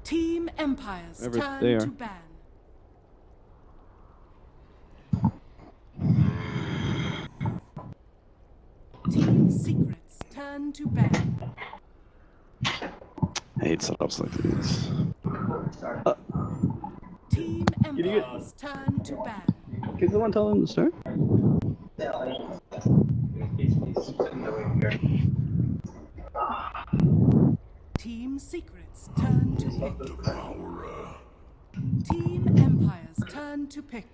Team Empire's Wherever turn they to are. ban. Team Secret's turn to ban. I hate setups like these. Team Empire's turn to ban. Can someone tell him to start? Team Secret's turn to pick. Team Empire's turn to pick.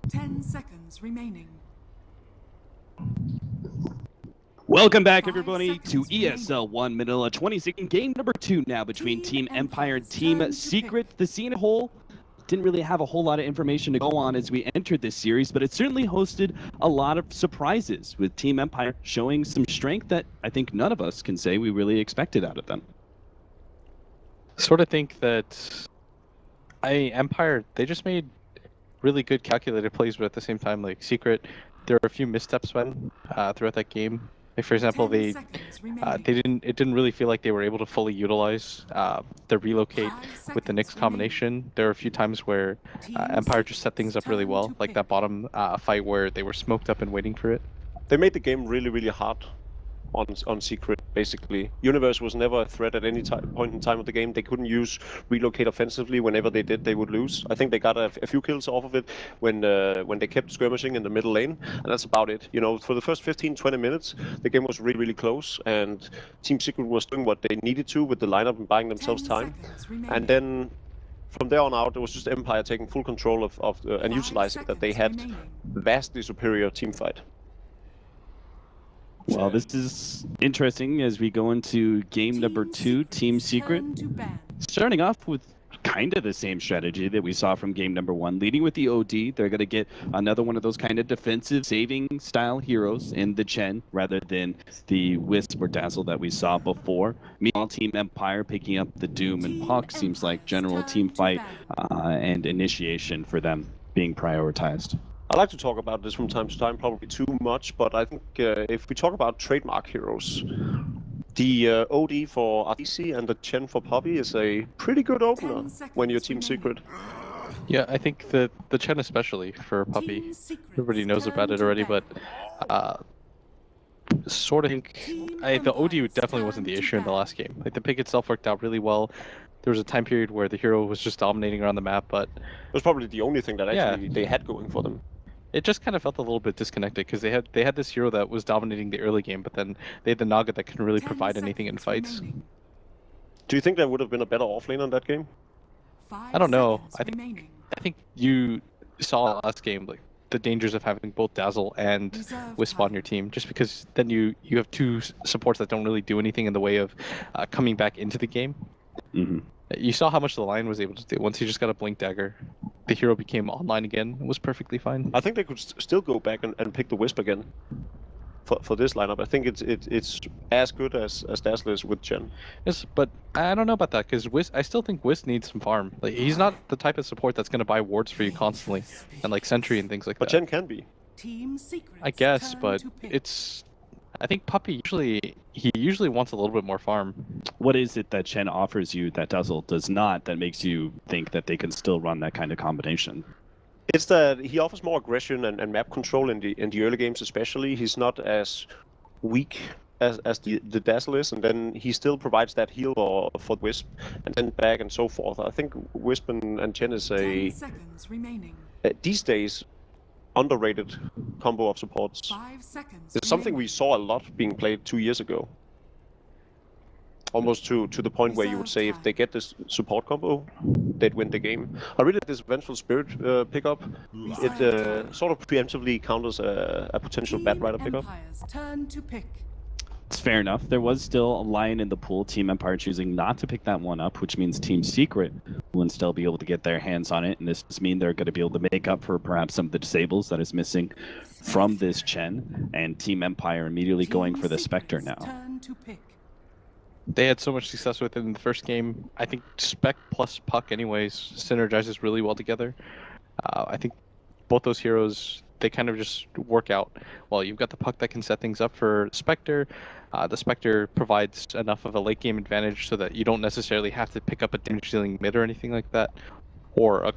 Ten seconds remaining. Welcome back, everybody, to ESL 1 Manila 22nd game number 2 now between Team Empire and Team Secret. The scene as a whole didn't really have a whole lot of information to go on as we entered this series, but it certainly hosted a lot of surprises, with Team Empire showing some strength that I think none of us can say we really expected out of them. Sort of think that Empire, they just made really good calculated plays, but at the same time, like Secret, there were a few missteps throughout that game. Like, for example, it didn't really feel like they were able to fully utilize the relocate with the Nyx combination. There were a few times where Empire just set things up really well, like that bottom fight where they were smoked up and waiting for it. They made the game really, really hard on Secret, basically. Universe was never a threat at any point in time of the game. They couldn't use relocate offensively. Whenever they did, they would lose. I think they got a few kills off of it when they kept skirmishing in the middle lane, and that's about it. You know, for the first 15-20 minutes, the game was really, really close, and Team Secret was doing what they needed to with the lineup and buying themselves time. And then from there on out, it was just Empire taking full control of and utilizing that they had vastly superior team fight. Well, this is interesting as we go into game number 2, Team Secret. Starting off with kind of the same strategy that we saw from game number 1, leading with the OD. They're going to get another one of those kind of defensive saving style heroes in the Chen rather than the Wisp or Dazzle that we saw before. Meanwhile, Team Empire picking up the Doom and Puck seems like general team fight and initiation for them being prioritized. I like to talk about this from time to time, probably too much, but I think if we talk about trademark heroes, the OD for RDC and the Chen for Poppy is a pretty good opener when you're Team Secret. Yeah, I think the Chen especially for Puppy. Everybody knows about it already, but sort of think the OD definitely wasn't the issue in the last game. Like, the pick itself worked out really well. There was a time period where the hero was just dominating around the map, but it was probably the only thing that actually they had going for them. It just kind of felt a little bit disconnected because they had this hero that was dominating the early game, but then they had the Naga that couldn't really provide anything in fights. Do you think there would have been a better offlane on that game? I don't know. I think you saw last game like the dangers of having both Dazzle and Wisp on your team, just because then you have two supports that don't really do anything in the way of coming back into the game. Mm-hmm. You saw how much the Lion was able to do. Once he just got a Blink Dagger, the hero became online again. It was perfectly fine. I think they could still go back and pick the Wisp again for this lineup. I think it's as good as Dazzle is with Chen. Yes, but I don't know about that, because I still think Wisp needs some farm. Like, he's not the type of support that's going to buy wards for you constantly, and like Sentry and things like that. But Chen can be. I guess, but it's... I think Puppy usually wants a little bit more farm. What is it that Chen offers you that Dazzle does not, that makes you think that they can still run that kind of combination? It's that he offers more aggression and map control in the early games especially. He's not as weak as the Dazzle is, and then he still provides that heal for Wisp and then back and so forth. I think Wisp and Chen is these days underrated combo of supports. It's something we saw a lot being played 2 years ago. Almost to the point where you would say if they get this support combo, they'd win the game. I really like this Vengeful Spirit pickup. It sort of preemptively counters a potential Bat Rider pickup. It's fair enough. There was still a Lion in the pool. Team Empire choosing not to pick that one up, which means Team Secret will still be able to get their hands on it. And this means they're going to be able to make up for perhaps some of the disables that is missing from this Chen, and Team Empire immediately going for the Spectre now. Turn to pick. They had so much success with it in the first game. I think Spec plus Puck anyways synergizes really well together. I think both those heroes, they kind of just work out. Well, you've got the Puck that can set things up for Spectre. The Spectre provides enough of a late game advantage so that you don't necessarily have to pick up a damage dealing mid or anything like that, or a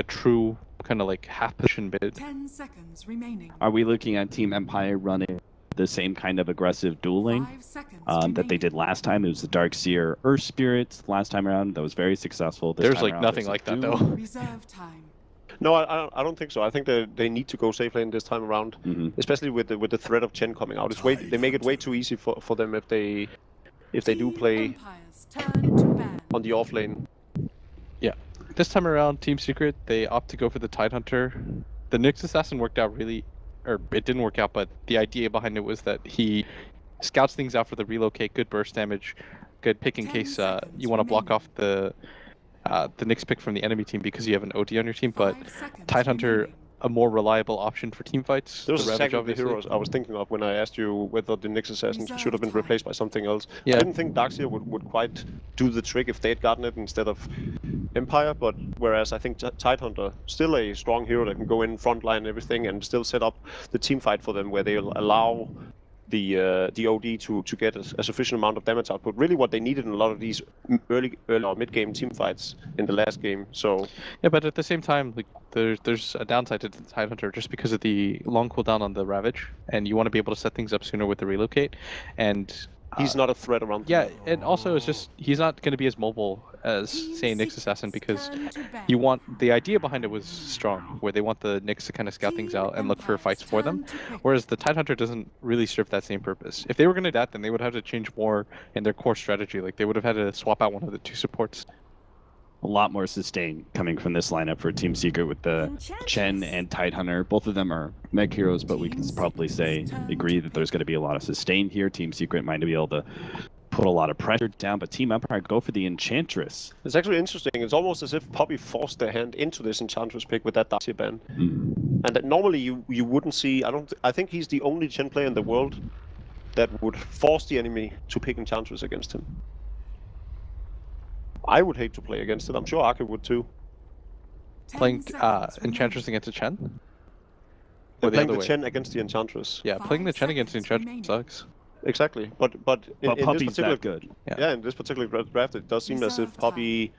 true kind of like half position mid. 10 seconds remaining. Are we looking at Team Empire running the same kind of aggressive duel lane 5 seconds that they did last time? It was the Darkseer Earth Spirits last time around. That was very successful. This There's time like around, nothing there's a like that duel. though. Reserve time. No, I don't think so. I think they need to go safe lane this time around, especially with the threat of Chen coming out. They make it way too easy for them if they do play Empire's turn to ban. on the off lane. Yeah. This time around, Team Secret, they opt to go for the Tidehunter. The Nyx Assassin worked out really, or it didn't work out, but the idea behind it was that he scouts things out for the relocate, good burst damage, good pick in 10 case seconds you want to block remaining. off the Nyx pick from the enemy team because you have an OD on your team, but 5 seconds Tidehunter, remaining. a more reliable option for team fights. Those The are Ravage, exactly the obviously. heroes I was thinking of when I asked you whether the Nyx Assassin should have been replaced by something else. Yeah. I didn't think Darkseer would quite do the trick if they had gotten it instead of Empire, but whereas I think Tidehunter, still a strong hero that can go in front line and everything and still set up the team fight for them where they'll allow the OD to get a sufficient amount of damage output. Really what they needed in a lot of these early or mid-game team fights in the last game. So Yeah, but at the same time, like there's a downside to the Tidehunter just because of the long cooldown on the Ravage, and you want to be able to set things up sooner with the relocate, and he's not a threat around the yeah, map. and also it's just he's not going to be as mobile as say Nyx Assassin because you want the idea behind it was strong, where they want the Nyx to kind of scout things out and look for fights for them, whereas the Tidehunter doesn't really serve that same purpose. If they were going to do that, then they would have to change more in their core strategy. Like they would have had to swap out one of the two supports. A lot more sustain coming from this lineup for Team Secret with the Chen and Tidehunter. Both of them are mech heroes, but we can probably agree that there's going to be a lot of sustain here. Team Secret might be able to put a lot of pressure down, but Team Empire go for the Enchantress. It's actually interesting. It's almost as if Poppy forced their hand into this Enchantress pick with that Darkseer ban. And that normally you wouldn't see. I think he's the only Chen player in the world that would force the enemy to pick Enchantress against him. I would hate to play against it. I'm sure Arke would too. Playing Enchantress against a Chen? Or Playing other the way? Chen against the Enchantress. Yeah, playing the 5 Chen against the seconds Enchantress remaining. sucks. Exactly. But in But this Poppy's particular that good. yeah, in this particular draft, it does seem as if Reserve Poppy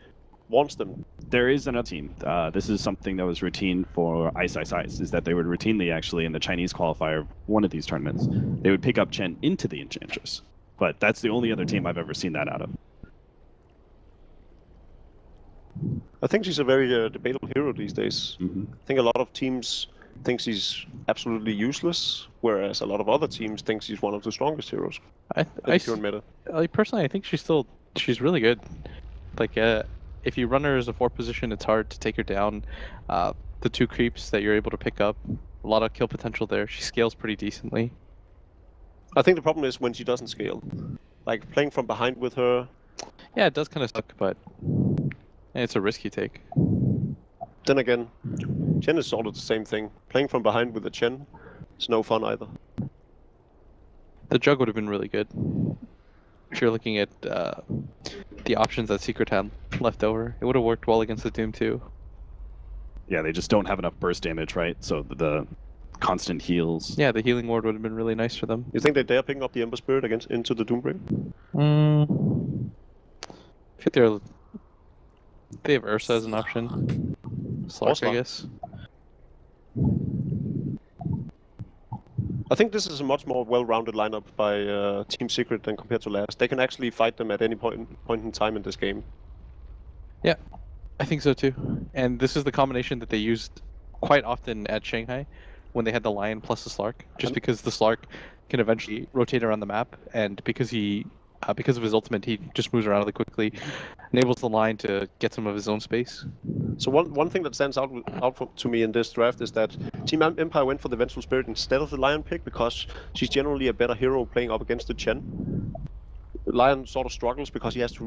wants them. There is another team. This is something that was routine for Ice, is that they would routinely actually in the Chinese qualifier, one of these tournaments, they would pick up Chen into the Enchantress. But that's the only other team I've ever seen that out of. I think she's a very debatable hero these days. I think a lot of teams think she's absolutely useless, whereas a lot of other teams think she's one of the strongest heroes in the current meta. Personally, I think she's really good. Like, if you run her as a 4 position, it's hard to take her down. The 2 creeps that you're able to pick up, a lot of kill potential there. She scales pretty decently. I think the problem is when she doesn't scale. Like playing from behind with her. Yeah, it does kind of suck, but it's a risk you take. Then again, Chen is sort of the same thing. Playing from behind with the Chen is no fun either. The Jug would have been really good. If you're looking at the options that Secret had left over, it would have worked well against the Doom too. Yeah, they just don't have enough burst damage, right? So the constant heals. Yeah, the healing ward would have been really nice for them. You think they dare picking up the Ember Spirit into the Doombreaker? I think they have Ursa as an option. Slark, I guess. I think this is a much more well-rounded lineup by Team Secret than compared to last. They can actually fight them at any point in time in this game. Yeah, I think so too. And this is the combination that they used quite often at Shanghai when they had the Lion plus the Slark, just because the Slark can eventually rotate around the map, and because of his ultimate, he just moves around really quickly, enables the Lion to get some of his own space. So one thing that stands out to me in this draft is that Team Empire went for the Vengeful Spirit instead of the Lion pick because she's generally a better hero playing up against the Chen. Lion sort of struggles because he has to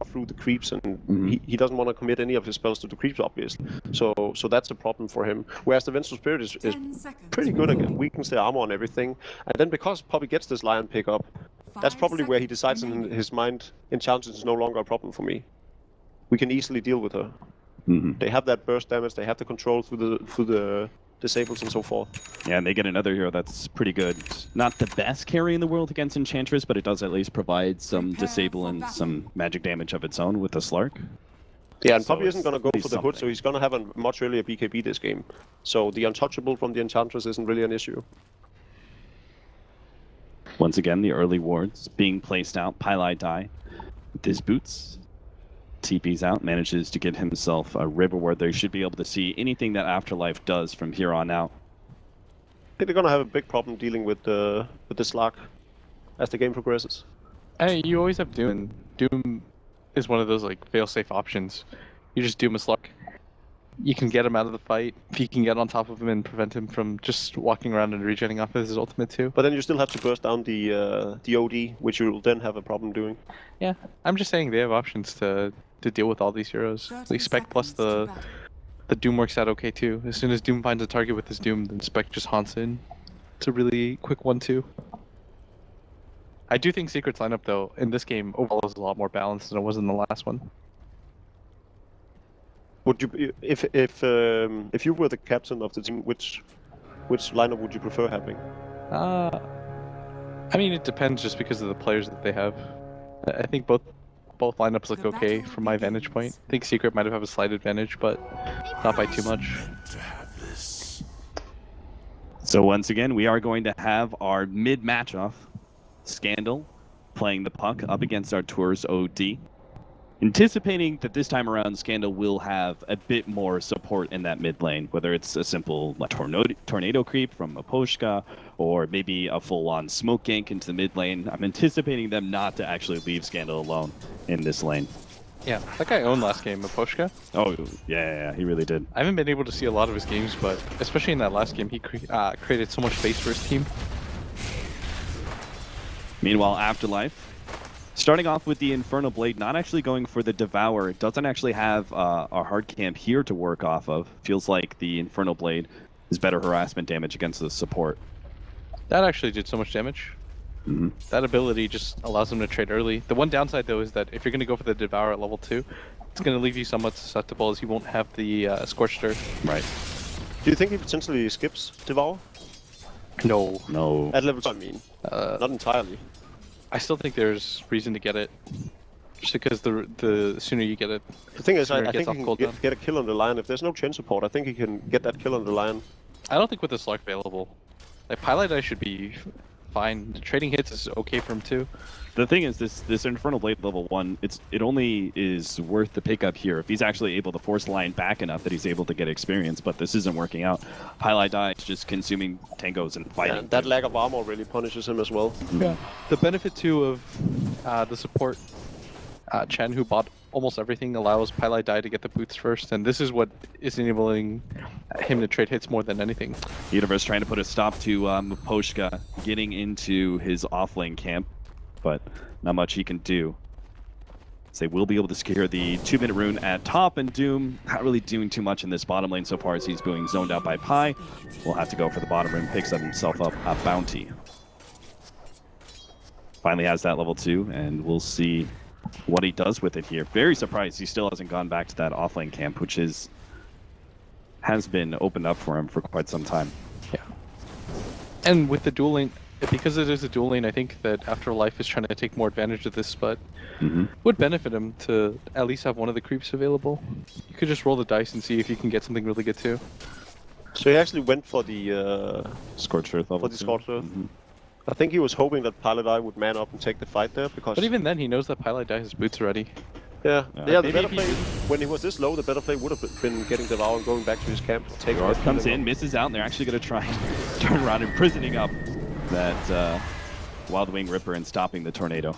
through the creeps, and he doesn't want to commit any of his spells to the creeps, obviously. So that's a problem for him. Whereas the Vengeful Spirit is 10 seconds pretty good at remaining. weakens the armor and everything. And then because Poppy gets this Lion pickup, that's 5 probably where he seconds decides in remaining. his mind, Enchantress is no longer a problem for me. We can easily deal with her. They have that burst damage, they have the control through the disables and so forth. Yeah, and they get another hero that's pretty good. Not the best carry in the world against Enchantress, but it does at least provide some Prepare disable for and battle. some magic damage of its own with the Slark. Yeah, and So Poppy isn't it's going to go at least for the hood, so something. he's going to have a much earlier BKB this game. So the untouchable from the Enchantress isn't really an issue. Once again, the early wards being placed out. Pylai die with his boots. TP's out, manages to get himself a river where they should be able to see anything that Afterlife does from here on out. I think they're going to have a big problem dealing with the Slark as the game progresses. Hey, you always have Doom. And Doom is one of those like fail-safe options. You just Doom a Slark. You can get him out of the fight. If you can get on top of him and prevent him from just walking around and regenerating off his ultimate too. But then you still have to burst down the OD, which you'll then have a problem doing. Yeah, I'm just saying they have options to deal with all these heroes. 30 Like Spec plus seconds to battle. the Doom works out okay too. As soon as Doom finds a target with his Doom, then Spec just haunts in. It's a really quick 1-2. I do think Secret's lineup though in this game overall is a lot more balanced than it was in the last one. Would you, if you were the captain of the team, which lineup would you prefer having? I mean it depends just because of the players that they have. I think both lineups look The okay battle from my vantage point. begins. I think Secret might have a slight advantage, but not by too much. So once again, we are going to have our mid match-off. Scandal playing the puck up against Artur's OD. Anticipating that this time around, Scandal will have a bit more support in that mid lane, whether it's a simple tornado creep from Aposhka, or maybe a full-on smoke gank into the mid lane. I'm anticipating them not to actually leave Scandal alone in this lane. Yeah, that guy owned last game, Aposhka. Oh, yeah, he really did. I haven't been able to see a lot of his games, but especially in that last game, he created so much space for his team. Meanwhile, Afterlife, starting off with the Infernal Blade, not actually going for the Devour. It doesn't actually have a hard camp here to work off of. Feels like the Infernal Blade is better harassment damage against the support. That actually did so much damage. That ability just allows him to trade early. The one downside though is that if you're going to go for the Devour at level 2, it's going to leave you somewhat susceptible as you won't have the Scorched Earth. Right. Do you think he potentially skips Devour? No. No. At level 2, I mean. Not entirely. I still think there's reason to get it. Just because the sooner you get it, The thing is, sooner I it gets think he off can cooldown. get a kill on the Lion. If there's no chain support, I think he can get that kill on the Lion. I don't think with the Slark available. Like, Pylai Die should be fine. Trading hits is okay for him too. The thing is, this Infernal Blade level 1, it only is worth the pickup here if he's actually able to force the line back enough that he's able to get experience, but this isn't working out. Pylai Die is just consuming tangos and fighting. Yeah, that lack of armor really punishes him as well. Yeah. The benefit too of the support, Chen, who bought almost everything, allows Pylai Die to get the boots first, and this is what is enabling him to trade hits more than anything. Universe trying to put a stop to Poshka getting into his offlane camp, but not much he can do. So they will be able to secure the 2-minute rune at top, and Doom not really doing too much in this bottom lane so far as he's being zoned out by Pi. Will have to go for the bottom rune, picks up himself up a bounty. Finally has that level 2, and we'll see what he does with it here. Very surprised he still hasn't gone back to that offlane camp, which has been opened up for him for quite some time. Yeah. And with the dual lane, because it is a dual lane, I think that Afterlife is trying to take more advantage of this, but would benefit him to at least have one of the creeps available. You could just roll the dice and see if you can get something really good too. So he actually went for the Scorched Earth level for the 2. Scorched Earth. I think he was hoping that Paladai would man up and take the fight there because. But even then, he knows that Pylai Die has boots already. Yeah, Yeah, the maybe better if he play when he was this low, the better play would have been getting Devour and going back to his camp. Take Garth comes in, misses out, and they're actually going to try and turn around, imprisoning up that Wild Wing Ripper and stopping the tornado.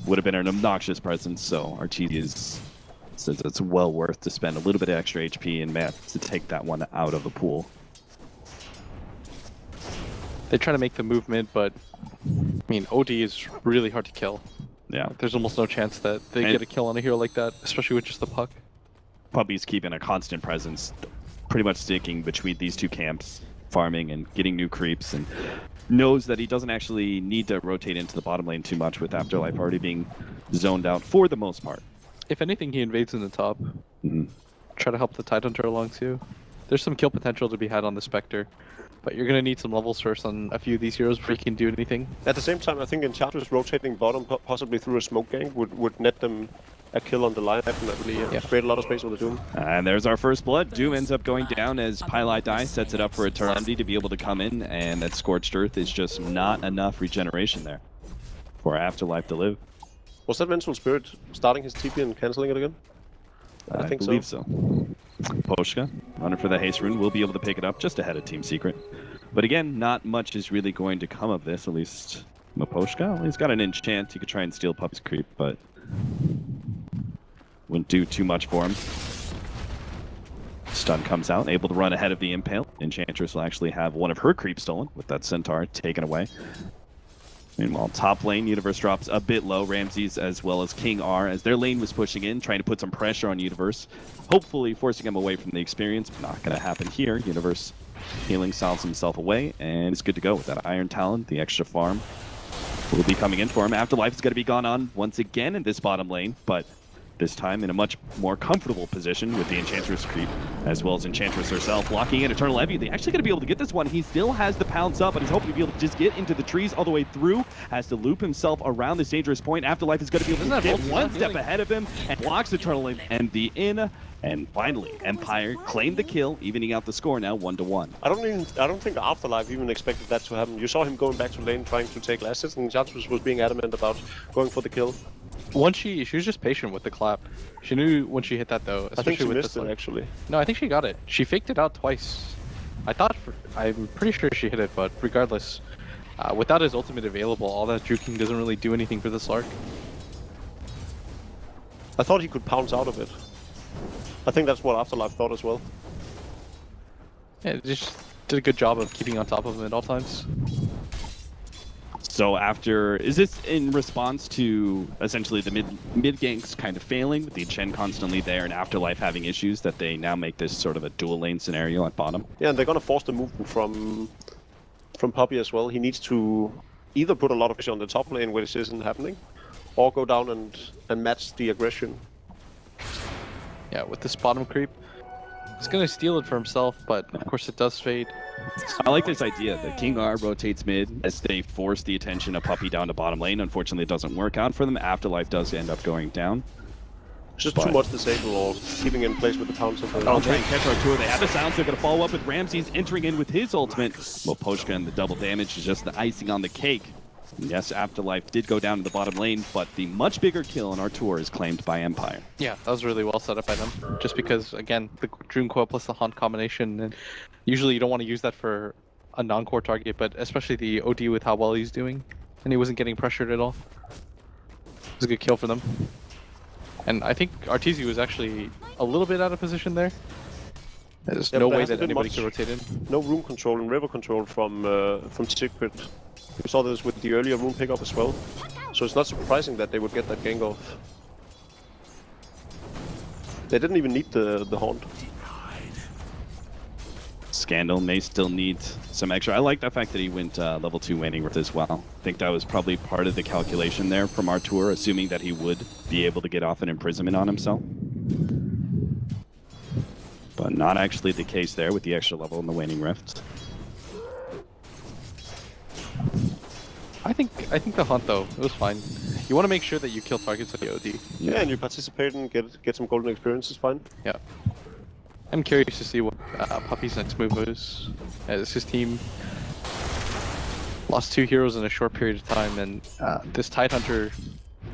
Would have been an obnoxious presence, so Artesius says it's well worth to spend a little bit of extra HP and math to take that one out of the pool. They try to make the movement, but I mean, OD is really hard to kill. Yeah. There's almost no chance that they get a kill on a hero like that, especially with just the puck. Puppy's keeping a constant presence, pretty much sticking between these two camps, farming and getting new creeps, and knows that he doesn't actually need to rotate into the bottom lane too much with Afterlife already being zoned out for the most part. If anything, he invades in the top. Mm-hmm. Try to help the Tidehunter along too. There's some kill potential to be had on the Spectre, but you're gonna need some levels first on a few of these heroes before you can do anything. At the same time, I think Enchantress rotating bottom, possibly through a smoke gang, would net them a kill on the line, definitely. Create a lot of space for the Doom. And there's our first blood. Doom ends up going down as Pylai Die sets it up for Eternity to be able to come in, and that Scorched Earth is just not enough regeneration there for Afterlife to live. Was that Mental Spirit starting his TP and cancelling it again? I think believe so. Poshka, running for the haste rune, will be able to pick it up just ahead of Team Secret. But again, not much is really going to come of this, at least Maposhka. Well, he's got an enchant. He could try and steal Puppy's creep, but wouldn't do too much for him. Stun comes out, able to run ahead of the Impale. Enchantress will actually have one of her creeps stolen with that Centaur taken away. Meanwhile, top lane, Universe drops a bit low. Ramses as well as King R, as their lane was pushing in, trying to put some pressure on Universe, hopefully forcing him away from the experience, but not going to happen here. Universe healing solves himself away, and it's good to go with that Iron Talon. The extra farm will be coming in for him. Afterlife is going to be gone on once again in this bottom lane, but this time in a much more comfortable position with the Enchantress creep, as well as Enchantress herself locking in Eternal Envy. They're actually going to be able to get this one. He still has the pounce up, but he's hoping to be able to just get into the trees all the way through. Has to loop himself around this dangerous point. Afterlife is going to be able to get one step ahead of him and blocks Eternal Envy in. And finally, Empire claimed the kill, evening out the score now 1-1. I don't think Afterlife even expected that to happen. You saw him going back to lane, trying to take last hits, and Enchantress was being adamant about going for the kill. Once she was just patient with the clap. She knew when she hit that though. I think she with missed it actually. No, I think she got it. She faked it out twice. I'm pretty sure she hit it, but regardless, without his ultimate available, all that juking doesn't really do anything for this Lark. I thought he could pounce out of it. I think that's what Afterlife thought as well. Yeah, just did a good job of keeping on top of him at all times. So is this in response to essentially the mid ganks kind of failing, with the Chen constantly there and Afterlife having issues, that they now make this sort of a dual lane scenario at bottom? Yeah, and they're gonna force the movement from Puppy as well. He needs to either put a lot of pressure on the top lane where this isn't happening, or go down and match the aggression. Yeah, with this bottom creep, he's gonna steal it for himself, but of course it does fade. I like this idea that King R rotates mid as they force the attention of Puppy down to bottom lane. Unfortunately, it doesn't work out for them. Afterlife does end up going down. Just too much disable or keeping in place with the pounce of the... I'll try and catch Artur. They have the sounds. They're going to follow up with Ramses entering in with his ultimate. Well, Poshka and the double damage is just the icing on the cake. Yes, Afterlife did go down to the bottom lane, but the much bigger kill on Artur is claimed by Empire. Yeah, that was really well set up by them. Just because, again, the Dream Coil plus the Haunt combination, and usually you don't want to use that for a non-core target, but especially the OD with how well he's doing, and he wasn't getting pressured at all. It was a good kill for them. And I think Arteezy was actually a little bit out of position there. There's no way that anybody could rotate in. No room control and river control from Secret. We saw this with the earlier room pickup as well. So it's not surprising that they would get that gank off. They didn't even need the Haunt. Scandal may still need some extra. I like the fact that he went level 2 waning with as well. I think that was probably part of the calculation there from Artur, assuming that he would be able to get off an imprisonment on himself. But not actually the case there with the extra level in the waning rift. I think the Hunt though, it was fine. You want to make sure that you kill targets with the OD. Yeah, and you participate and get some golden experience is fine. Yeah. I'm curious to see what Puppy's next move is. As his team lost 2 heroes in a short period of time, and this Tidehunter,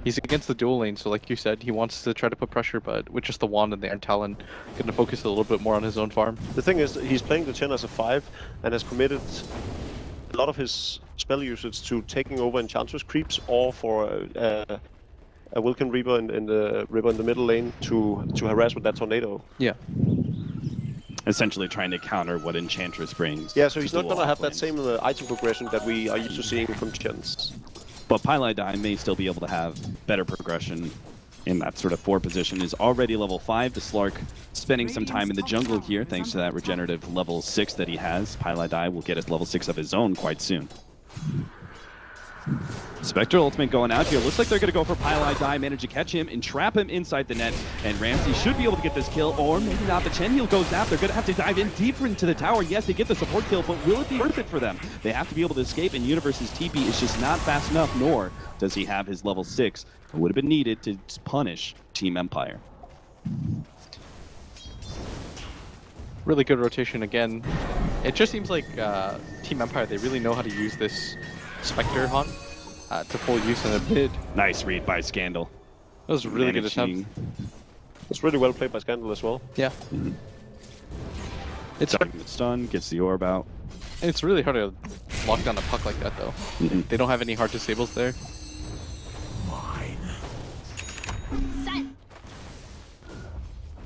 he's against the dual lane, so like you said, he wants to try to put pressure, but with just the Wand and the Iron Talon, gonna focus a little bit more on his own farm. The thing is, he's playing the Chen as a 5 and has committed a lot of his spell usage to taking over Enchantress creeps, or for a Wilken Reaper in the middle lane to harass with that tornado. Yeah. Essentially trying to counter what Enchantress brings. Yeah, so he's not gonna have that lanes. same item progression that we are used to seeing from Chens. But Pylai may still be able to have better progression in that sort of 4 position. Is already level 5. The Slark spending some time in the jungle here thanks to that regenerative level 6 that he has. Pylai will get his level 6 of his own quite soon. Spectre ultimate going out here. Looks like they're going to go for Pylai, manage to catch him and trap him inside the net. And Ramsey should be able to get this kill, or maybe not. The Chen heal goes out. They're going to have to dive in deeper into the tower. Yes, they get the support kill, but will it be worth it for them? They have to be able to escape, and Universe's TP is just not fast enough, nor does he have his level 6. It would have been needed to punish Team Empire. Really good rotation again. It just seems like Team Empire, they really know how to use this Spectre Han to full use in a mid. Nice read by Scandal. That was a really good attempt. It's really well played by Scandal as well. Yeah. It's stun, gets the orb out. It's really hard to lock down a puck like that though. They don't have any hard disables there.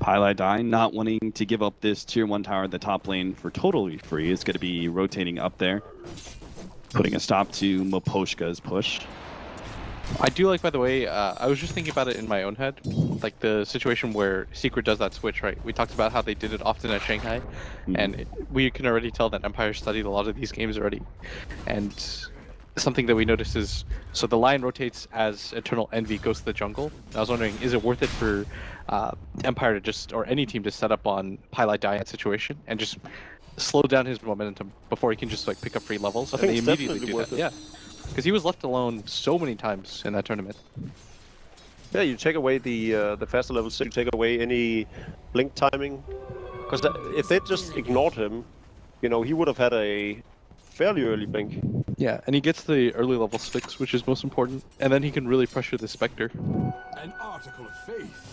Pylai not wanting to give up this tier 1 tower at the top lane for totally free. It's going to be rotating up there, putting a stop to Moposhka's push. I do like, by the way, I was just thinking about it in my own head, like the situation where Secret does that switch, right? We talked about how they did it often at Shanghai, and we can already tell that Empire studied a lot of these games already. And something that we noticed is, so the line rotates as Eternal Envy goes to the jungle. And I was wondering, is it worth it for Empire to just, or any team to set up on Pylai in that situation and just slow down his momentum before he can just like pick up free levels? I think it's immediately definitely do worth that. it. Yeah, because he was left alone so many times in that tournament. Yeah, you take away the faster levels, so you take away any blink timing. Because if they just ignored him, you know, he would have had a fairly early blink. Yeah, and he gets the early level 6, which is most important, and then he can really pressure the Spectre. An article of faith.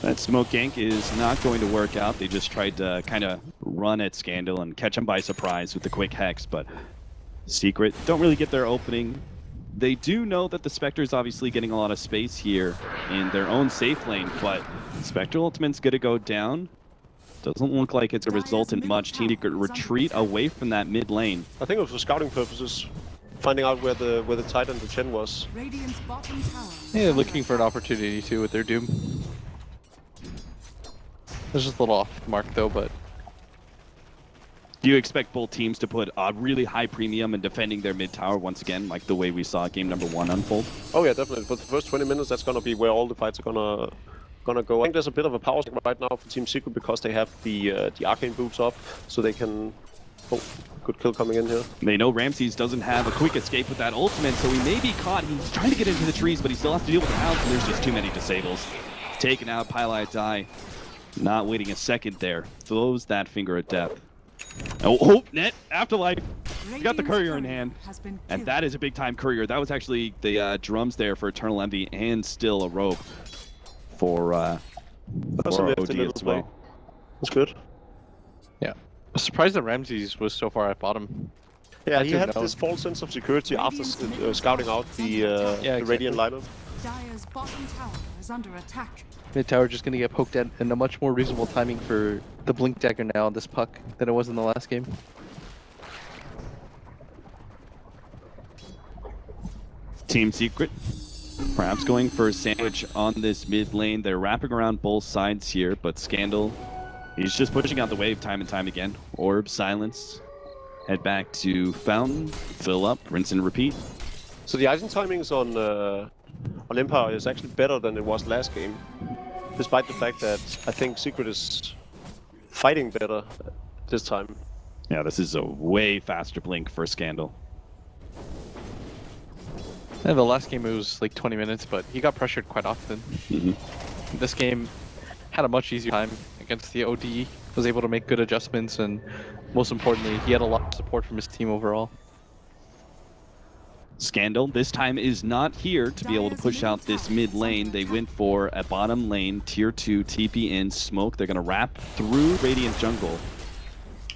That smoke gank is not going to work out. They just tried to kind of run at Scandal and catch him by surprise with the quick hex, but Secret don't really get their opening. They do know that the Spectre is obviously getting a lot of space here in their own safe lane, but Spectre Ultimate's going to go down. Doesn't look like it's a result in much. Team Secret retreat away from that mid lane. I think it was for scouting purposes, finding out where the Titan, the Chen was. Radiant's bottom tower. Yeah, looking for an opportunity too with their Doom. This is a little off the mark though, but Do you expect both teams to put a really high premium in defending their mid tower once again, like the way we saw game number 1 unfold? Oh yeah, definitely. For the first 20 minutes, that's gonna be where all the fights are gonna go. I think there's a bit of a power struggle right now for Team Secret because they have the arcane boots up, so they can. Oh, good kill coming in here. They know Ramses doesn't have a quick escape with that ultimate, so he may be caught. He's trying to get into the trees, but he still has to deal with the hounds, and there's just too many disables. Taken out, Pylai, not waiting a second there. Throws that finger of death. Oh, net, Afterlife. Got the courier in hand, and that is a big-time courier. That was actually the drums there for Eternal Envy, and still a rope for That's a OD nifty little as play. well. That's good. yeah. I'm surprised that Ramses was so far at bottom. Yeah, I he didn't had know. this false sense of security after scouting out the exactly. Radiant lineup. Dire's bottom tower is under attack. Mid tower just gonna get poked at in a much more reasonable timing for the Blink Dagger now on this puck than it was in the last game. Team Secret perhaps going for a sandwich on this mid lane. They're wrapping around both sides here, but Scandal, he's just pushing out the wave time and time again. Orb, silence, head back to Fountain, fill up, rinse and repeat. So the icing timings on Empire is actually better than it was last game, despite the fact that I think Secret is fighting better this time. Yeah, this is a way faster blink for Scandal. Yeah, the last game it was like 20 minutes, but he got pressured quite often. This game had a much easier time against the OD, was able to make good adjustments, and most importantly, he had a lot of support from his team overall. Scandal this time is not here to be able to push out this mid lane. They went for a bottom lane, tier 2 TP in smoke. They're going to wrap through Radiant jungle.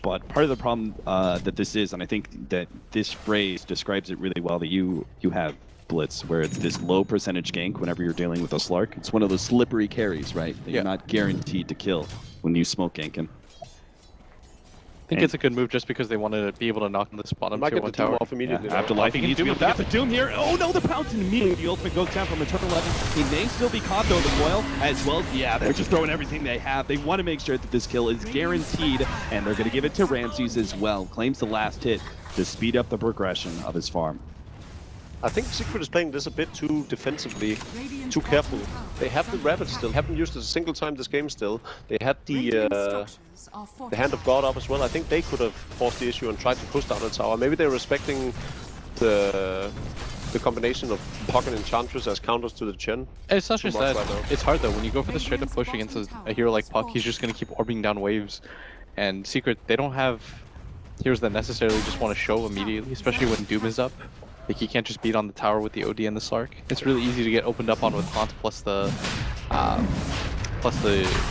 But part of the problem that this is, and I think that this phrase describes it really well, that you have Blitz, where it's this low percentage gank whenever you're dealing with a Slark. It's one of those slippery carries, right? That you're not guaranteed to kill when you smoke gank him. think it's a good move just because they wanted to be able to knock on this bottom Might tier get the 1 Doom tower. off immediately. Afterlife, he needs to be able to get the Doom here. Oh no, the pounce immediately. The ultimate goes down from Eternal 11. He may still be caught though, the Royal, as well. Yeah, they're just throwing everything they have. They want to make sure that this kill is guaranteed, and they're going to give it to Ramses as well. Claims the last hit to speed up the progression of his farm. I think Secret is playing this a bit too defensively, too careful. They have the Rabbit still, haven't used it a single time this game still. They had the Hand of God up as well. I think they could have forced the issue and tried to push down the tower. Maybe they're respecting the combination of Puck and Enchantress as counters to the Chen. It's not just that, it's hard though. When you go for the straight up push against a hero like Puck, he's just going to keep orbing down waves. And Secret, they don't have heroes that necessarily just want to show immediately, especially when Doom is up. Like, he can't just beat on the tower with the OD and the Slark. It's really easy to get opened up on with Haunt plus the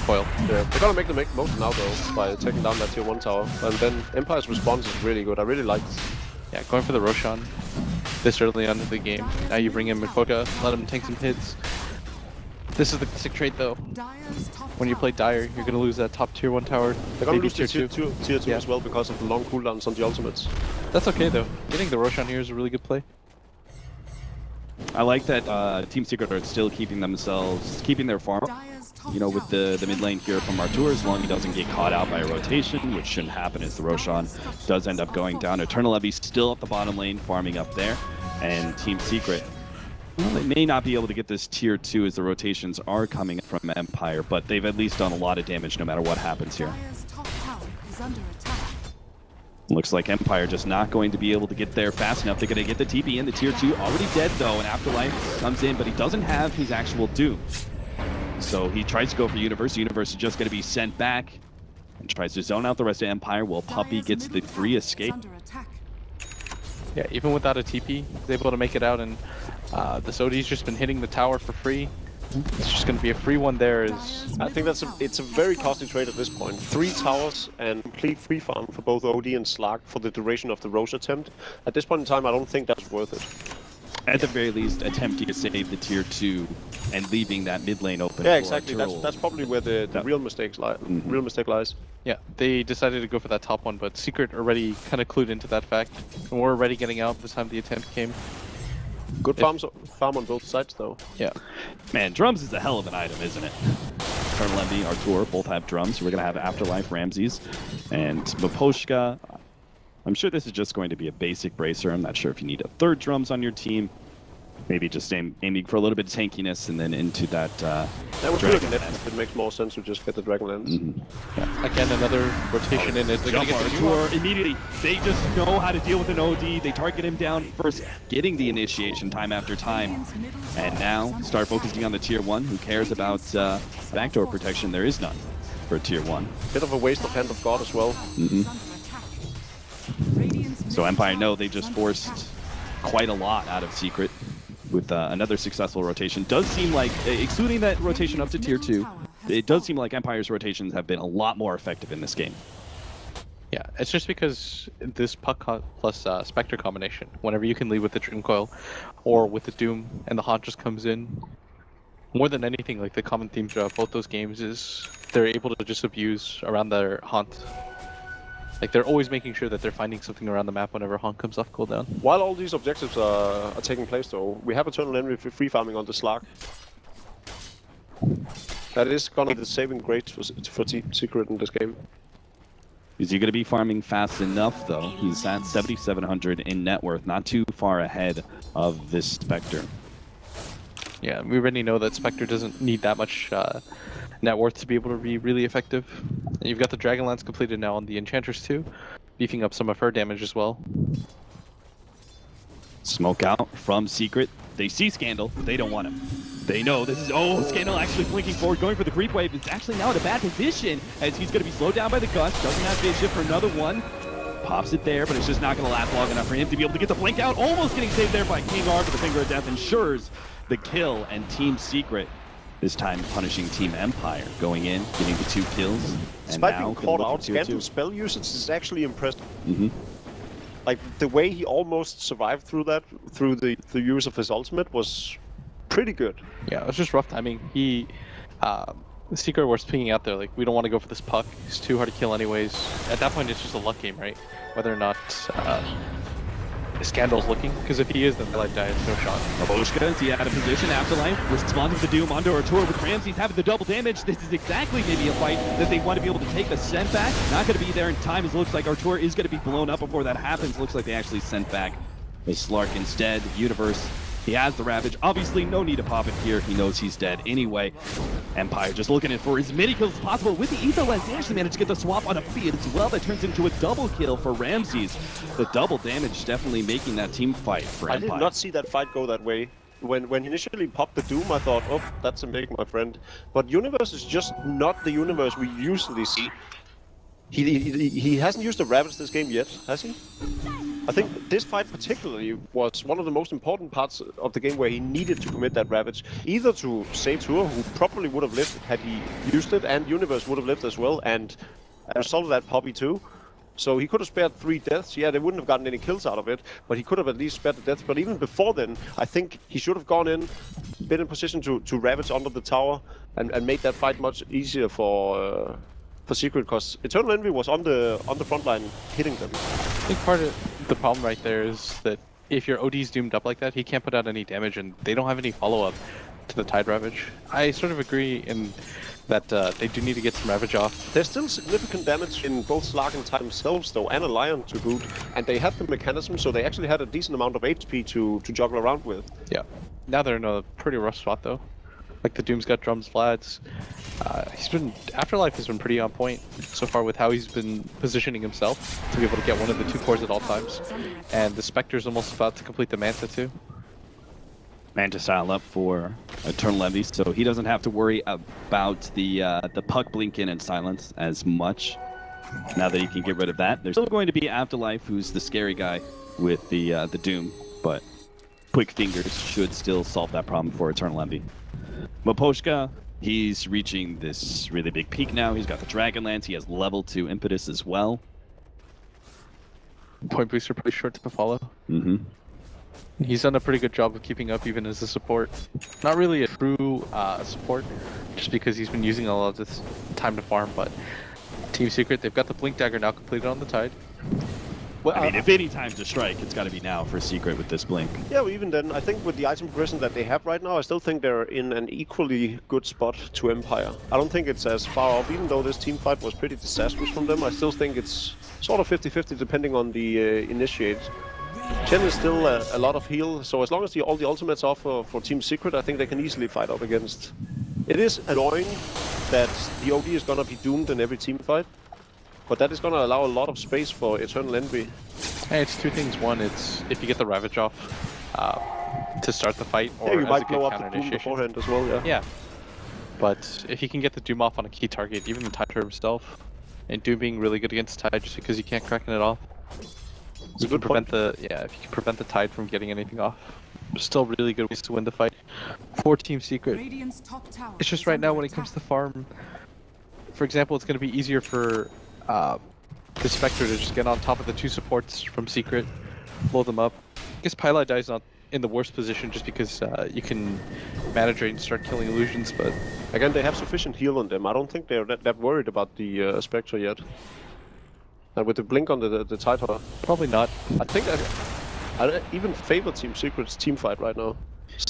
foil. Yeah, they're gonna make the most now though by taking down that tier 1 tower. And then Empire's response is really good. I really like it. Yeah, going for the Roshan this early on in the game. Now you bring in Makoto, let him take some hits. This is the classic trait though. When you play Dire, you're gonna lose that top tier 1 tower. They're gonna maybe lose tier 2 Yeah. as well because of the long cooldowns on the ultimates. That's okay though. Getting the Roshan here is a really good play. I like that Team Secret are still keeping their farm. You know, with the mid lane here from Artur, as long as he doesn't get caught out by a rotation, which shouldn't happen as the Roshan does end up going down. Eternal Levy still up the bottom lane, farming up there. And Team Secret, well, they may not be able to get this tier 2 as the rotations are coming from Empire, but they've at least done a lot of damage no matter what happens here. Looks like Empire just not going to be able to get there fast enough. They're going to get the TP in. The tier 2 already dead though, and Afterlife comes in, but he doesn't have his actual Doom. So he tries to go for Universe. Universe is just going to be sent back and tries to zone out the rest of Empire while Puppey gets the free escape. Yeah, even without a TP, he's able to make it out, and this OD's just been hitting the tower for free. It's just going to be a free one there. I think it's a very costly trade at this point. 3 towers and complete free farm for both OD and Slark for the duration of the Rose attempt. At this point in time, I don't think that's worth it. At the very least, attempting to save the tier 2 and leaving that mid lane open. Yeah, exactly. That's probably where the real mistakes lie. Real mistake lies. Yeah, they decided to go for that top one, but Secret already kind of clued into that fact, and we're already getting out the time the attempt came. Good farm on both sides, though. Yeah. Man, drums is a hell of an item, isn't it? Eternal Envy, Artur both have drums. We're going to have Afterlife, Ramses, and Maposhka. I'm sure this is just going to be a basic bracer. I'm not sure if you need a third drums on your team. Maybe just aiming for a little bit of tankiness and then into that Dragon Lance. It makes more sense to just get the Dragon Lance. Yeah. Again, another rotation in it. They're going to get the Artur immediately. They just know how to deal with an OD. They target him down first, getting the initiation time after time. And now start focusing on the tier 1. Who cares about backdoor protection? There is none for tier 1. Bit of a waste of Hand of God as well. So Empire know they just forced quite a lot out of Secret with another successful rotation. Does seem like, excluding that rotation up to tier 2, it does seem like Empire's rotations have been a lot more effective in this game. Yeah, it's just because this Puck plus Spectre combination, whenever you can lead with the Dream Coil or with the Doom and the Haunt just comes in, more than anything, like the common theme throughout both those games is they're able to just abuse around their Haunt. Like, they're always making sure that they're finding something around the map whenever Haunt comes off cooldown. While all these objectives are taking place, though, we have Eternal Envy free farming on the Slark. That is gonna be the saving grace for Team Secret in this game. Is he going to be farming fast enough, though? He's at 7,700 in net worth, not too far ahead of this Spectre. Yeah, we already know that Spectre doesn't need that much net worth to be able to be really effective. And you've got the Dragonlance completed now on the Enchantress too, beefing up some of her damage as well. Smoke out from Secret. They see Scandal, but they don't want him. They know this is... Oh, Scandal actually blinking forward, going for the creep wave. It's actually now in a bad position, as he's going to be slowed down by the gust. Doesn't have phase shift for another one. Pops it there, but it's just not going to last long enough for him to be able to get the blink out. Almost getting saved there by King R, but the Finger of Death ensures the kill, and Team Secret this time punishing Team Empire, going in, getting the 2 kills. Despite being caught out, Scandal's spell usage is actually impressive. Like, the way he almost survived through that, through the use of his ultimate, was pretty good. Yeah, it was just rough timing. He The Secret were pinging out there, like, we don't want to go for this puck. It's too hard to kill anyways. At that point, it's just a luck game, right? Whether or not Scandal's looking, because if he is, then Light dies, no shot. Boshka, is he out of position? Afterlife responding to the Doom onto our tour with Ramses having the double damage. This is exactly maybe a fight that they want to be able to take the send back. Not going to be there in time, as it looks like our tour is going to be blown up before that happens. Looks like they actually sent back the Slark instead. Universe, he has the Ravage. Obviously, no need to pop it here. He knows he's dead anyway. Empire just looking for as many kills as possible with the ESL as they actually managed to get the swap on a feed as well. That turns into a double kill for Ramses. The double damage definitely making that team fight for Empire. I did not see that fight go that way. When he initially popped the Doom, I thought, oh, that's a make, my friend. But Universe is just not the Universe we usually see. He hasn't used the Ravage this game yet, has he? I think this fight particularly was one of the most important parts of the game where he needed to commit that Ravage. Either to save Tour, who probably would have lived had he used it, and Universe would have lived as well, and as a result of that, Poppy too. So he could have spared 3 deaths. Yeah, they wouldn't have gotten any kills out of it, but he could have at least spared the deaths. But even before then, I think he should have gone in, been in position to Ravage under the tower, and made that fight much easier for Secret, because Eternal Envy was on the front line hitting them. I think part of the problem right there is that if your OD's doomed up like that, he can't put out any damage, and they don't have any follow-up to the Tide Ravage. I sort of agree in that they do need to get some Ravage off. There's still significant damage in both Slark and Tide themselves, though, and a Lion to boot, and they had the mechanism, so they actually had a decent amount of HP to juggle around with. Yeah. Now they're in a pretty rough spot, though. Like, the Doom's got drums, Vlads. Afterlife has been pretty on point so far with how he's been positioning himself to be able to get one of the 2 cores at all times. And the Spectre's almost about to complete the Manta too. Manta style up for Eternal Envy, so he doesn't have to worry about the puck blink in and silence as much. Now that he can get rid of that, there's still going to be Afterlife, who's the scary guy with the Doom, but Quick Fingers should still solve that problem for Eternal Envy. Maposhka, he's reaching this really big peak now. He's got the Dragonlance. He has level 2 impetus as well. Point booster pretty short to follow. He's done a pretty good job of keeping up even as a support. Not really a true support, just because he's been using a lot of this time to farm, but Team Secret, they've got the Blink Dagger now completed on the Tide. Well, I mean, if any time's to strike, it's got to be now for Secret with this blink. Yeah, well, even then, I think with the item progression that they have right now, I still think they're in an equally good spot to Empire. I don't think it's as far off, even though this team fight was pretty disastrous from them. I still think it's sort of 50-50 depending on the initiate. Chen is still a lot of heal, so as long as all the ultimates are for Team Secret, I think they can easily fight up against. It is annoying that the OD is gonna be doomed in every team fight. But that is going to allow a lot of space for Eternal Envy. Hey, it's 2 things. One, it's if you get the Ravage off to start the fight, or yeah, you as might a blow good up the counter Doom initiation. beforehand as well, yeah. Yeah. But if you can get the Doom off on a key target, even the Tide himself, and Doom being really good against Tide just because you can't cracken it off. It's a good prevent if you can prevent the Tide from getting anything off. Still really good ways to win the fight. For Team Secret. It's just right now when it comes to farm, for example, it's going to be easier for the Spectre to just get on top of the 2 supports from Secret, blow them up. I guess Pylai Die's not in the worst position just because you can manage it and start killing illusions, but again, they have sufficient heal on them. I don't think they're that worried about the Spectre yet. And with the blink on the Titan, probably not. I think I even favor Team Secret's team fight right now.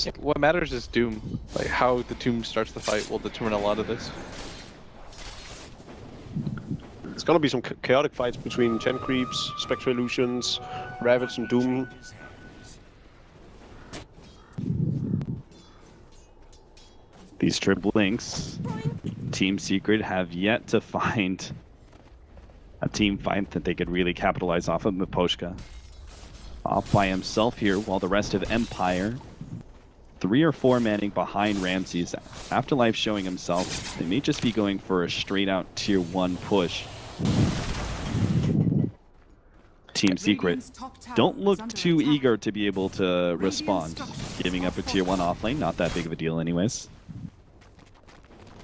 Yeah, what matters is Doom. Like, how the Doom starts the fight will determine a lot of this. It's gonna be some chaotic fights between Gen Creeps, Spectre Illusions, Ravage and Doom. These triple links, Team Secret have yet to find a team fight that they could really capitalize off of. Maposhka off by himself here, while the rest of Empire, 3 or 4 manning behind Ramses. Afterlife showing himself. They may just be going for a straight out tier 1 push. Team Secret don't look too eager to be able to respond. Giving up a tier 1 offlane, not that big of a deal anyways.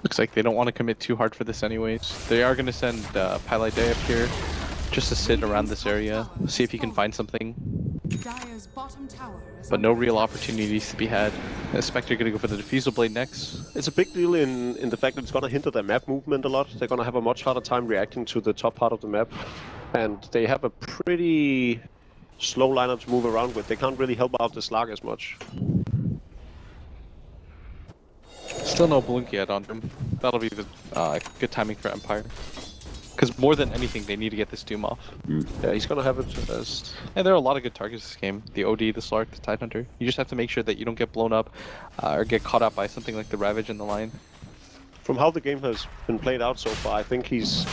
Looks like they don't want to commit too hard for this anyways. They are going to send Pylai Day up here just to sit around this area, see if he can find something. Dire's bottom tower is but no under real attack. opportunities to be had. Spectre gonna go for the Diffusal Blade next. It's a big deal in the fact that it's gonna hinder their map movement a lot. They're gonna have a much harder time reacting to the top part of the map. And they have a pretty slow lineup to move around with. They can't really help out the Slark as much. Still no blink yet on him. That'll be the good timing for Empire. Because more than anything, they need to get this Doom off. Yeah, he's gonna have it as... And there are a lot of good targets this game. The OD, the Slark, the Tidehunter. You just have to make sure that you don't get blown up or get caught up by something like the Ravage and the Lion. From how the game has been played out so far, I think he's...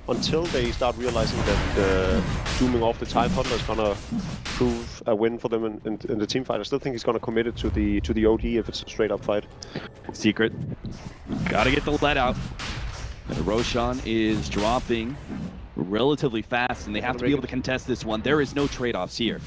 Until they start realizing that dooming off the Tidehunter is gonna prove a win for them in the team fight, I still think he's gonna commit it to the OD if it's a straight up fight. Secret. Gotta get the lead out. And Roshan is dropping relatively fast, and they have to be able to contest this one. There is no trade-offs here.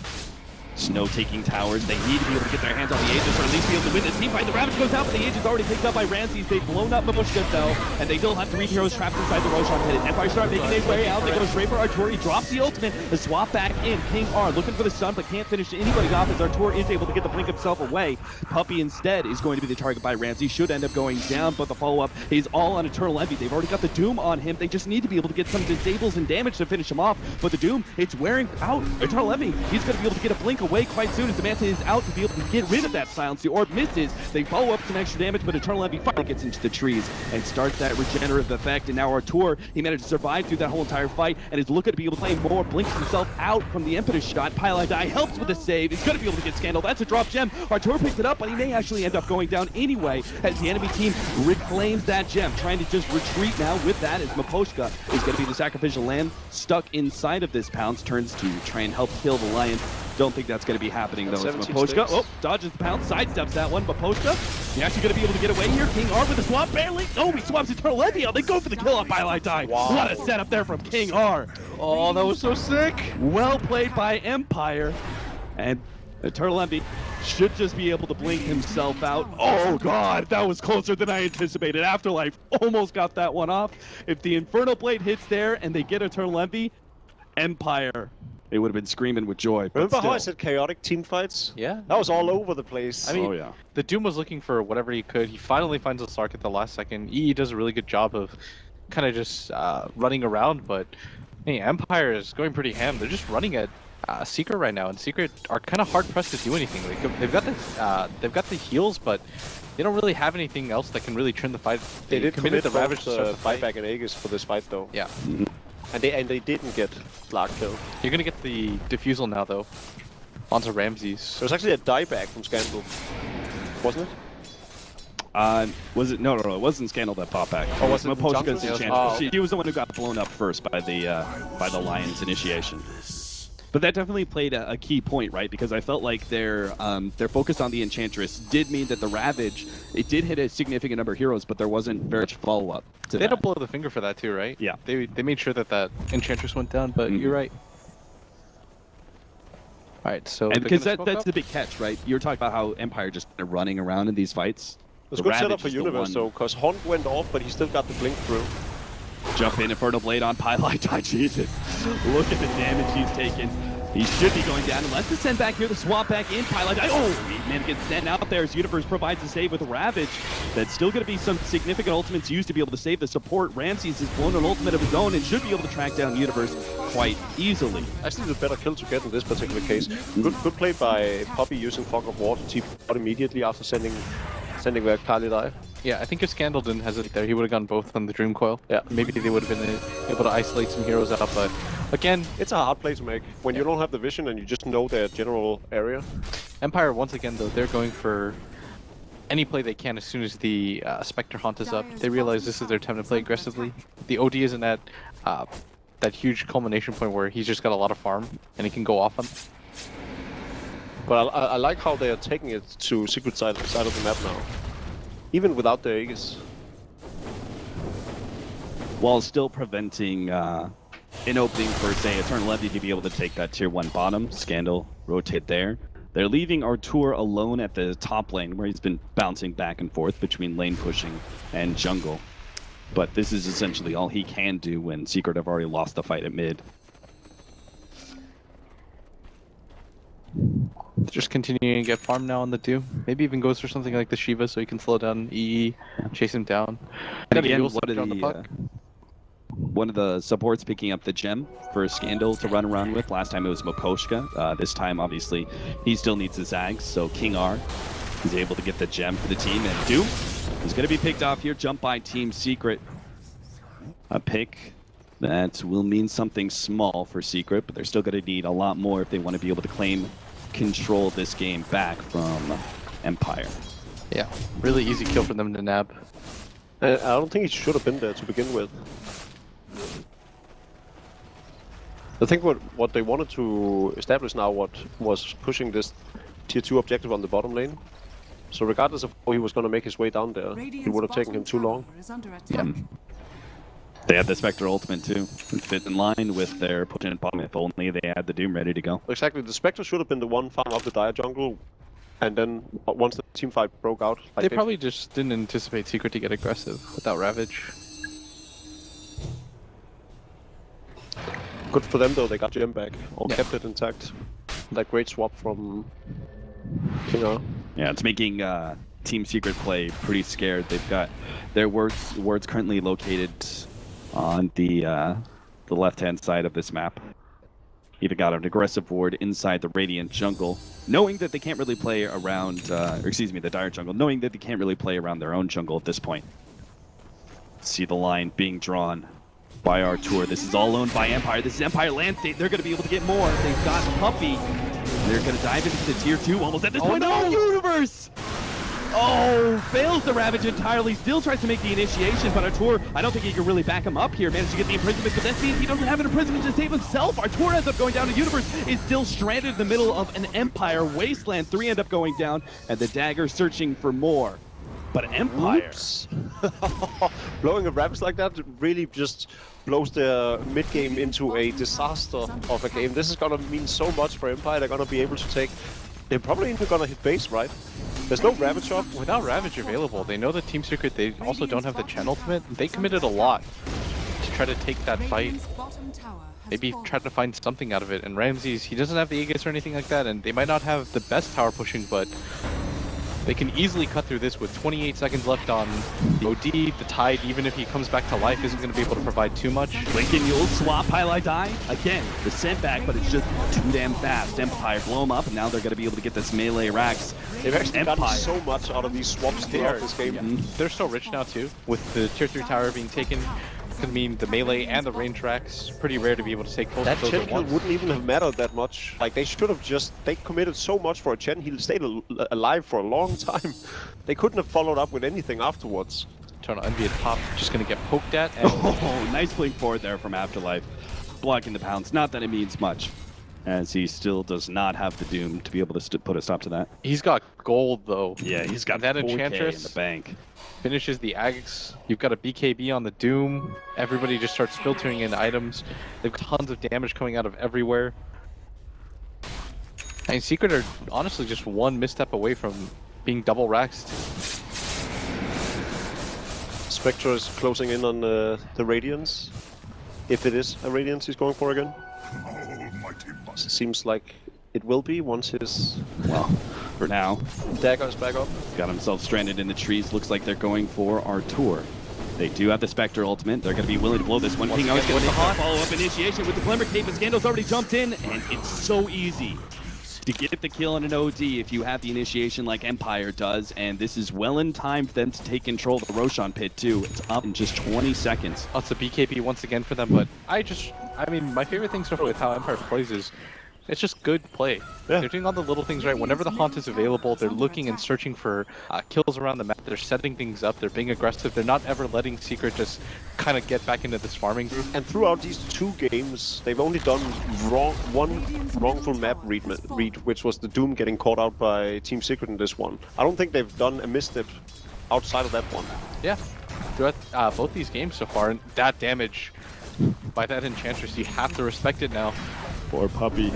Snow taking towers. They need to be able to get their hands on the Aegis, or at least be able to win this team fight. The Ravage goes out, but the Aegis already picked up by Ramses. They've blown up Mamushka though, and they still have 3 heroes trapped inside the Roshan pit. Empire start making their way out. They go straight for Artur. He drops the ultimate. The swap back in. King R looking for the stun, but can't finish anybody off as Artur is able to get the blink himself away. Puppey instead is going to be the target by Ramses. Should end up going down, but the follow-up is all on Eternal Envy. They've already got the Doom on him. They just need to be able to get some disables and damage to finish him off. But the Doom, it's wearing out Eternal Envy. He's going to be able to get a blink away quite soon as the Manta is out to be able to get rid of that silence. The orb misses. They follow up some extra damage, but Eternal Envy finally gets into the trees and starts that regenerative effect. And now Artur, he managed to survive through that whole entire fight and is looking to be able to play more, blinks himself out from the impetus shot. Pile Die helps with the save. He's going to be able to get Scandal. That's a drop gem. Artur picks it up, but he may actually end up going down anyway as the enemy team reclaims that gem, trying to just retreat now with that as Maposhka is going to be the sacrificial lamb stuck inside of this pounce, turns to try and help kill the Lion. Don't think that's going to be happening though. As Maposhka, dodges the pounce, sidesteps that one. Maposhka, he's actually going to be able to get away here. King R with a swap, barely. Oh, he swaps Eternal Envy out. They go for the kill on Pile Die. Wow. What a setup there from King R. Oh, that was so sick. Well played by Empire. And Eternal Envy should just be able to blink himself out. Oh god, that was closer than I anticipated. Afterlife almost got that one off. If the Infernal Blade hits there and they get Eternal Envy, Empire, they would have been screaming with joy. Remember how I said chaotic team fights? Yeah. That was all over the place. I mean, the Doom was looking for whatever he could. He finally finds a Slark at the last second. EE does a really good job of kind of just running around, but hey, Empire is going pretty ham. They're just running at Secret right now, and Secret are kind of hard pressed to do anything. Like, they've got the heals, but they don't really have anything else that can really turn the fight. They did committed commit the Ravage to the fight buyback and Aegis for this fight though. Yeah. And they didn't get Slark kill. You're gonna get the Diffusal now though, onto Ramses. There was actually a dieback from Scandal, wasn't it? Was it? No, it wasn't Scandal that popped back. Oh, was it Maposhka's Johnson? enchantress. Oh, okay. He was the one who got blown up first by the Lion's initiation. But that definitely played a key point, right? Because I felt like their focus on the Enchantress did mean that the Ravage, it did hit a significant number of heroes, but there wasn't very much follow-up to They that. had to blow the finger for that too, right? Yeah. They made sure that Enchantress went down, but you're right. All right, so And because that's the big catch, right? You're talking about how Empire just kind of running around in these fights. It was a good setup for Universe though, because Hunt went off, but he still got the blink through. Jump in, Infernal Blade on Pile Die. Jesus. Look at the damage he's taken. He should be going down. Let's just send back here the swap back in. Pile Die. Oh, man gets sent out there as Universe provides a save with Ravage. That's still going to be some significant ultimates used to be able to save the support. Ramses has blown an ultimate of his own and should be able to track down Universe quite easily. Actually, the better kill to get in this particular case. Good play by Puppey using Fog of War to TP out immediately after sending back Pile Die. Yeah, I think if Scandal didn't hesitate there, he would have gone both on the Dream Coil. Yeah. Maybe they would have been able to isolate some heroes out, but again, it's a hard play to make when you don't have the vision and you just know their general area. Empire, once again, though, they're going for any play they can as soon as the Spectre Haunt is up. They realize this is their time to play aggressively. The OD isn't at that huge culmination point where he's just got a lot of farm and he can go off on. But I like how they are taking it to Secret side of the map now. Even without the Aegis. While still preventing an opening for, say, Eternal Envy to be able to take that tier 1 bottom. Scandal, rotate there. They're leaving Artur alone at the top lane, where he's been bouncing back and forth between lane pushing and jungle. But this is essentially all he can do when Secret have already lost the fight at mid. Just continuing to get farm now on the Doom. Maybe even goes for something like the Shiva so he can slow down EE, chase him down. And Then he again, will switch on the puck. one of the supports picking up the gem for Scandal to run around with. Last time it was Makoshka. This time, obviously, he still needs his Zags, so King R is able to get the gem for the team. And Doom is going to be picked off here, jump by Team Secret. A pick that will mean something small for Secret, but they're still going to need a lot more if they want to be able to claim control of this game back from Empire. Yeah, really easy kill for them to nab. I don't think he should have been there to begin with. I think what they wanted to establish now was pushing this tier 2 objective on the bottom lane. So regardless of how he was going to make his way down there, it would have taken him too long. Yeah. They had the Spectre ultimate too. It fit in line with their push in bottom if only they had the Doom ready to go. Exactly, the Spectre should have been the one farm up the Dire jungle, and then once the team fight broke out... They probably just didn't anticipate Secret to get aggressive without Ravage. Good for them though, they got gem back, or kept it intact. That great swap from King R. Yeah, it's making Team Secret play pretty scared. They've got their wards currently located on the left-hand side of this map. Even got an aggressive ward inside the Radiant jungle, knowing that they can't really play around, the Dire jungle, knowing that they can't really play around their own jungle at this point. See the line being drawn by our tour. This is all owned by Empire. This is Empire land state. They're going to be able to get more. They've got Puppey. They're going to dive into the tier 2 almost at this point. No! Oh, Universe! Oh, fails the Ravage entirely. Still tries to make the initiation, but Artur, I don't think he can really back him up here. Managed to get the imprisonment, but that means he doesn't have an imprisonment to save himself. Artur ends up going down, and Universe is still stranded in the middle of an Empire wasteland. 3 end up going down, and the Dagger searching for more. But Empire... Blowing a Ravage like that really just blows their mid-game into a disaster of a game. This is going to mean so much for Empire. They're going to be able to take... They're probably even going to hit base, right? There's no Ravage up. Without Ravage available, they know that Team Secret, they also don't have the Chen ultimate. They committed a lot to try to take that fight. Maybe try to find something out of it. And Ramses, he doesn't have the Aegis or anything like that, and they might not have the best tower pushing, but they can easily cut through this with 28 seconds left on the OD. The Tide, even if he comes back to life, isn't going to be able to provide too much. Lincoln Yule swap, highlight die. Again, the sent back, but it's just too damn fast. Empire blow him up, and now they're going to be able to get this melee racks. They've actually gotten so much out of these swaps throughout this game. They're so rich now too, with the tier 3 tower being taken. I mean, the melee and the range racks, pretty rare to be able to take both That of those Chen at kill once. wouldn't even have mattered that much. Like, they should have just... They committed so much for a Chen, he stayed alive for a long time. They couldn't have followed up with anything afterwards. Turn on Envy at top, just gonna get poked at. And Oh, nice blink forward there from Afterlife. Blocking the pounce, not that it means much, as he still does not have the Doom to be able to put a stop to that. he's got gold though. Yeah, he's got that 4K Enchantress in the bank. Finishes the Ags. You've got a BKB on the Doom. Everybody just starts filtering in items. They've got tons of damage coming out of everywhere. And Secret are honestly just one misstep away from being double raxed. Spectre is closing in on the Radiance. If it is a Radiance he's going for again. Seems like it will be once his... Well, for now, Dagger is back up. got himself stranded in the trees. Looks like they're going for Artur. They do have the Spectre ultimate. They're going to be willing to blow this one. King R's going to follow up initiation with the Glimmer Cape, and Scandal's already jumped in, and it's so easy to get the kill on an OD if you have the initiation like Empire does, and this is well in time for them to take control of the Roshan pit too. It's up in just 20 seconds. Lots of BKB once again for them, but I mean, my favorite thing so far with how Empire plays is it's just good play. Yeah. They're doing all the little things right. Whenever the haunt is available, they're looking and searching for kills around the map. They're setting things up. They're being aggressive. They're not ever letting Secret just kind of get back into this farming group. And throughout these 2 games, they've only done one wrongful map read, which was the Doom getting caught out by Team Secret in this one. I don't think they've done a misstep outside of that one. Yeah, throughout both these games so far, and that damage by that Enchantress, you have to respect it now. Poor Puppey.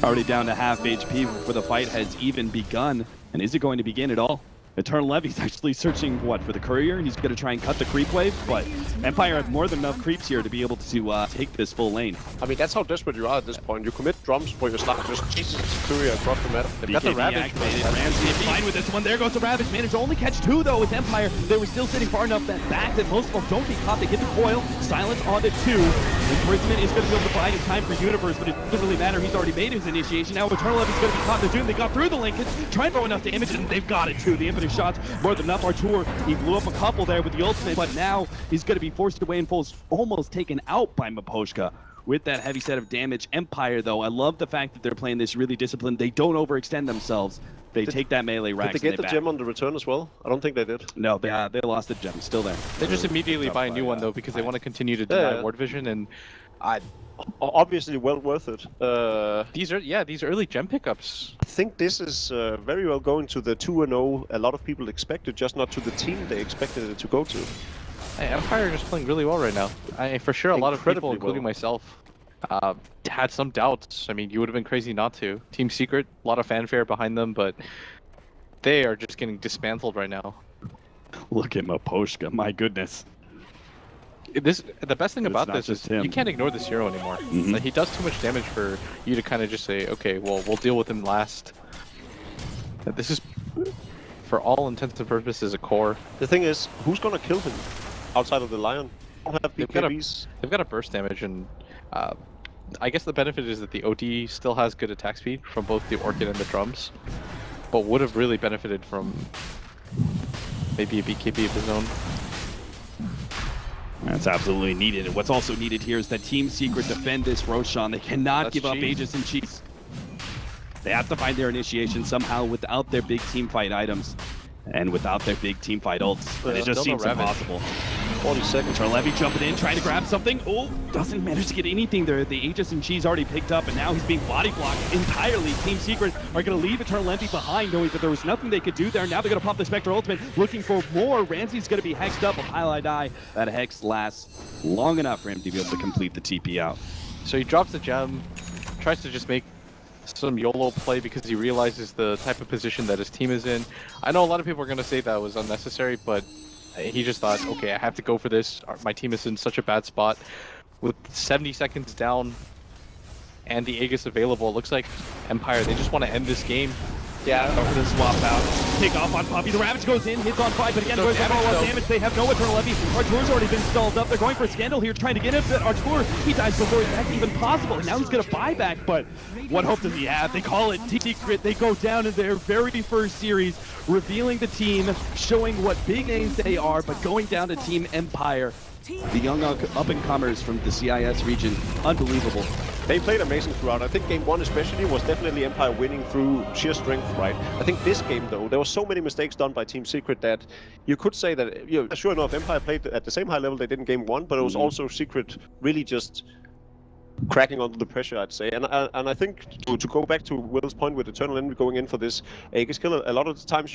Already down to half HP before the fight has even begun. And is it going to begin at all? Eternal Levy's actually searching, what, for the courier? He's going to try and cut the creep wave, but Empire have more than enough creeps here to be able to take this full lane. I mean, that's how desperate you are at this point. You commit drums for your slot, just chases Courier across the map. They've got the Ravage. Activated. Ramsey is fine with this one. There goes the Ravage. Managed to only catch 2, though, with Empire. They were still sitting far enough back that most of them don't get caught. They get the coil. Silence on the 2. Imprisonment is going to be able to buy his time for Universe, but it doesn't really matter. He's already made his initiation. Now Eternal Levy's going to be caught in the Doom. They got through the Lincoln, trying to throw enough damage, and they've got it, too. The infinite shots, more than enough. Artur, he blew up a couple there with the ultimate, but now he's going to be forced away and almost taken out by Miposhka with that heavy set of damage. Empire, though, I love the fact that they're playing this really disciplined. They don't overextend themselves. They take that melee rack. Did they get the gem on the return as well? I don't think they did. No, they lost the gem. Still there. They just immediately buy a new one, though, because they want to continue to deny ward vision, and obviously well worth it. These early gem pickups. I think this is very well going to the 2-0 a lot of people expected, just not to the team they expected it to go to. Hey, Empire are just playing really well right now. For sure, a lot of people, including myself, had some doubts. I mean, you would have been crazy not to. Team Secret, a lot of fanfare behind them, but they are just getting dismantled right now. Look at Miposhka, my goodness. The best thing about this is him. You can't ignore this hero anymore. Mm-hmm. Like, he does too much damage for you to kind of just say, okay, well, we'll deal with him last. This is, for all intents and purposes, a core. The thing is, who's gonna kill him outside of the Lion? Don't have They've got a burst damage, and I guess the benefit is that the OD still has good attack speed from both the Orchid and the drums, but would have really benefited from maybe a BKB of his own. That's absolutely needed. And what's also needed here is that Team Secret defend this Roshan. They cannot give up Aegis and Cheese. They have to find their initiation somehow without their big team fight items and without their big team fight ults. And it just seems impossible. 40 seconds. Eternal Levy jumping in, trying to grab something. Oh, doesn't manage to get anything there. The Aegis and Cheese already picked up, and now he's being body blocked entirely. Team Secret are going to leave Eternal Levy behind, knowing that there was nothing they could do there. Now they're going to pop the Spectre ultimate, looking for more. Ramsey's going to be hexed up. A pile I die. That hex lasts long enough for him to be able to complete the TP out. So he drops the gem, tries to just make some YOLO play because he realizes the type of position that his team is in. I know a lot of people are going to say that was unnecessary, but he just thought, okay, I have to go for this. My team is in such a bad spot. With 70 seconds down and the Aegis available, it looks like Empire, they just want to end this game. Yeah, over the swap out. Take off on Puppy. The Ravage goes in, hits on 5, but again, No goes for follow-up damage. damage. They have no Eternal Levy. Artur's already been stalled up. They're going for Scandal here, trying to get him, but Artur, he dies before that's even possible. Now he's going to buy back, but what hope does he have? They call it Team Secret. They go down in their very first series, revealing the team, showing what big names they are, but going down to Team Empire. The young up-and-comers from the CIS region, unbelievable. They played amazing throughout. I think game 1 especially was definitely Empire winning through sheer strength, right? I think this game, though, there were so many mistakes done by Team Secret that you could say that, you know, sure enough, Empire played at the same high level they did in game 1, but it was also Secret really just cracking under the pressure, I'd say. And I think to go back to Will's point with Eternal Envy going in for this Aegis kill, a lot of the times